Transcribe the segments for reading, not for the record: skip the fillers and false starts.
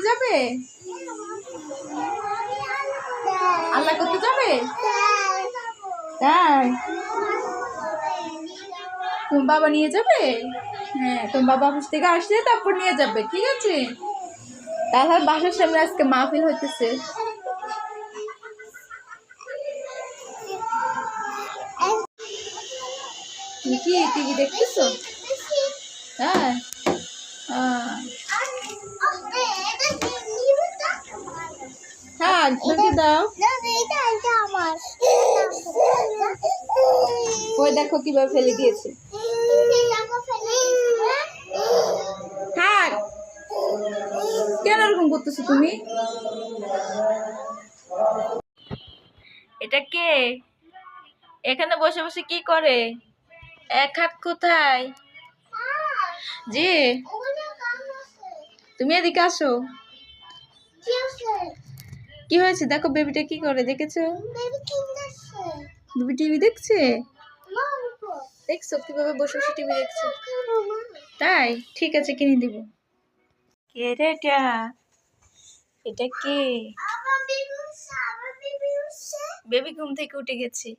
নিয়ে যাবে? আল্লাহ করতে যাবে? তাই তোমার বাবা নিয়ে যাবে? হ্যাঁ, তোমার বাবা অফিস থেকে আসলে তারপর নিয়ে যাবে, ঠিক আছে? তাহলে বাসার সামনে আজকে মাহফিল হইতেছে। তুমি কি টিভি দেখতেছো? হ্যাঁ, হ্যাঁ, দাও। ওই দেখো কিভাবে ফেলে দিয়েছে। থাক, কেন এরকম করতেছো তুমি? এটা কে এখানে বসে বসে কি করে? এক হাত কোথায়? জি, তুমি এদিকে আসো। কি হয়েছে দেখো, বেবিটা কি করে দেখেছো? বেবি টিভি দেখছে। দেখছো কিভাবে বসে বসে টিভি দেখছে? তাই ঠিক আছে, কিনে দিব। কে রে এটা? এটা কে? বেবি ঘুম থেকে উঠে গেছে।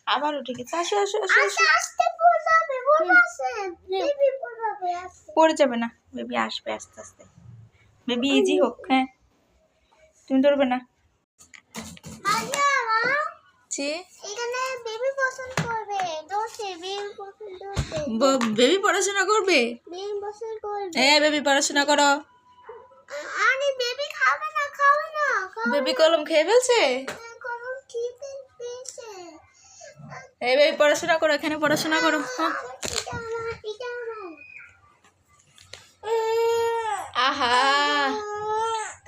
আবার উঠে গেছে। আসো আসো আসো আসো। পড়ে যাবে না, বেবি আসবে আস্তে আস্তে। বেবি ইজি হোক। হ্যাঁ, তুমি ধরবে না। বেবি পড়াশোনা করবে? হ্যাঁ, বেবি পড়াশোনা করো। বেবি কলম খেয়ে ফেলছে। এই বেবি পড়াশোনা করো, এখানে পড়াশোনা করো। আহা,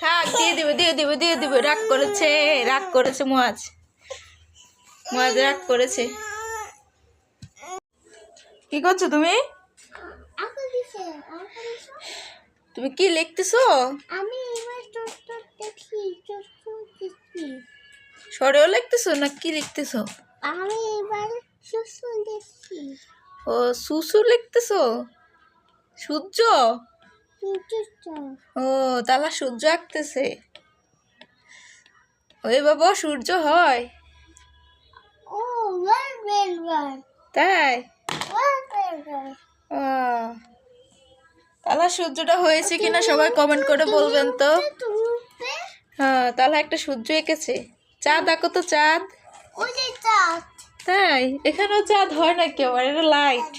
থাক, দিয়ে দিবে দিয়ে দিবে দিয়ে দিবে। রাগ করেছে, রাগ করেছে মুয়াজ। মুয়াজ রাগ করেছে। কি করছো তুমি? তুমি কি লিখতেছো? সরেও লিখতেছো না কি লিখতেছো? ও, সুসু লিখতেছো? সূর্য? ও, তাহলে সূর্য আঁকতেছে। ওই বাবা, সূর্য হয়? তাই? তাহলে সূর্যটা হয়েছে কিনা সবাই কমেন্ট করে বলবেন তো। হ্যাঁ, তাহলে একটা সূর্য এঁকেছে। চাঁদ আঁকো তো, চাঁদ। তাই এখানেও চাঁদ হয় না কেউ, আর এটা লাইট।